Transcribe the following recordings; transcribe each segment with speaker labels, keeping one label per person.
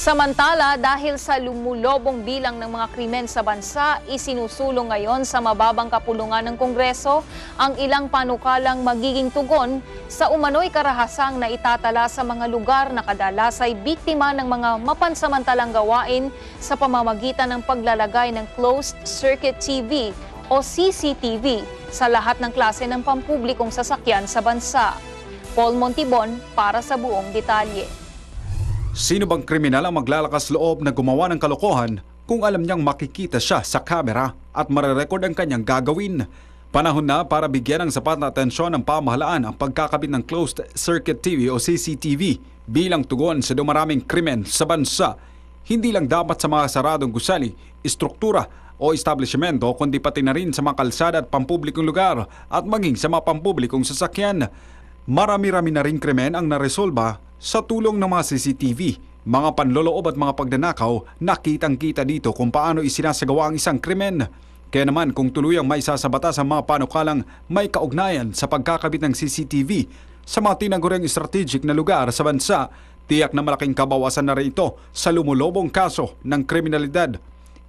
Speaker 1: Samantala, dahil sa lumulobong bilang ng mga krimen sa bansa, isinusulong ngayon sa mababang kapulungan ng Kongreso ang ilang panukalang magiging tugon sa umano'y karahasang na itatala sa mga lugar na kadalas ay biktima ng mga mapansamantalang gawain sa pamamagitan ng paglalagay ng closed-circuit TV o CCTV sa lahat ng klase ng pampublikong sasakyan sa bansa. Paul Montibon para sa buong detalye.
Speaker 2: Sino bang kriminal ang maglalakas loob na gumawa ng kalokohan kung alam niyang makikita siya sa kamera at marerecord ang kanyang gagawin? Panahon na para bigyan ng sapat na atensyon ng pamahalaan ang pagkakabit ng closed-circuit TV o CCTV bilang tugon sa dumaraming krimen sa bansa. Hindi lang dapat sa mga saradong gusali, istruktura o establishmento kundi pati na rin sa mga kalsada at pampublikong lugar at maging sa mga pampublikong sasakyan. Marami-rami na rin krimen ang naresolba sa tulong ng mga CCTV, mga panloloob at mga pagnanakaw. Nakitang-kita dito kung paano isinasagawa ang isang krimen. Kaya naman kung tuluyang may sasabatas ang mga panukalang may kaugnayan sa pagkakabit ng CCTV sa mga tinaguriang strategic na lugar sa bansa, tiyak na malaking kabawasan na rin ito sa lumulobong kaso ng kriminalidad.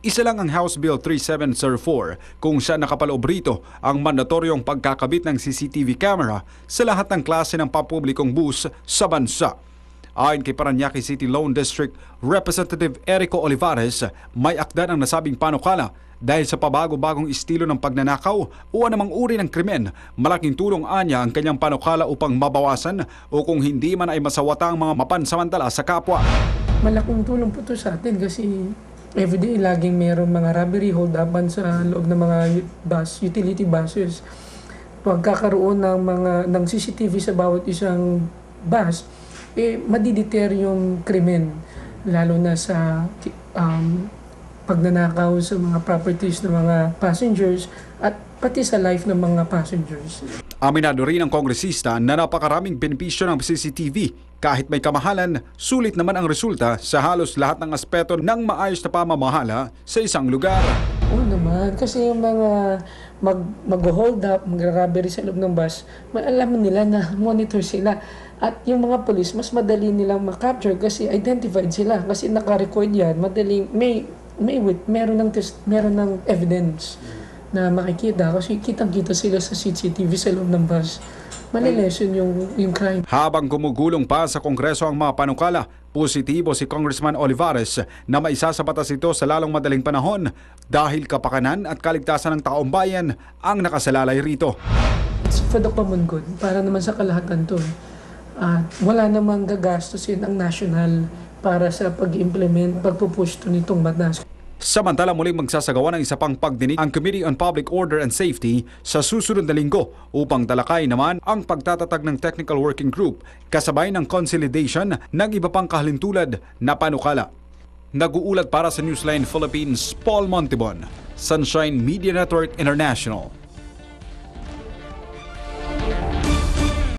Speaker 2: Isa lang ang House Bill 3704 kung saan nakapaloob rito ang mandatoryong pagkakabit ng CCTV camera sa lahat ng klase ng pampublikong bus sa bansa. Ayon kay Parañaque City Lone District Representative Erico Olivares, may akda ng nasabing panukala dahil sa pabago-bagong estilo ng pagnanakaw o anumang uri ng krimen. Malaking tulong anya ang kanyang panukala upang mabawasan o kung hindi man ay masawata ang mga mapansamantala sa kapwa.
Speaker 3: Malaking tulong po ito sa atin kasi everyday laging mayroong mga robbery hold-upan sa loob ng mga utility buses. Pagkakaroon ng CCTV sa bawat isang bus, madideter yung krimen, lalo na sa pagnanakaw sa mga properties ng mga passengers at pati sa life ng mga passengers.
Speaker 2: Aminado rin ang kongresista na napakaraming benepisyo ng CCTV. Kahit may kamahalan, sulit naman ang resulta sa halos lahat ng aspeto ng maayos na pamamahala sa isang lugar.
Speaker 3: Oo naman, kasi yung mga mag-hold up, mag-robbery sa loob ng bus, alam nila na monitor sila. At yung mga police, mas madali nilang makapture kasi identified sila. Kasi naka-record yan, madali, meron ng evidence na makikita kasi kitang-kita sila sa CCTV sa loob ng bus. Malilessen yung crime.
Speaker 2: Habang gumugulong pa sa Kongreso ang mga panukala, positibo si Congressman Olivares na maisasabatas ito sa lalong madaling panahon dahil kapakanan at kaligtasan ng taong bayan ang nakasalalay rito.
Speaker 3: It's for the common good, para naman sa kalahatan to. Wala namang gagastusin ang national para sa pag-implement, pagpupush to nitong batas.
Speaker 2: Samantala muling magsasagawa ng isa pang pagdinig ang Committee on Public Order and Safety sa susunod na linggo upang talakay naman ang pagtatatag ng Technical Working Group kasabay ng consolidation ng iba pang kahalintulad na panukala. Nag-uulat para sa Newsline Philippines, Paul Montibon, Sunshine Media Network International.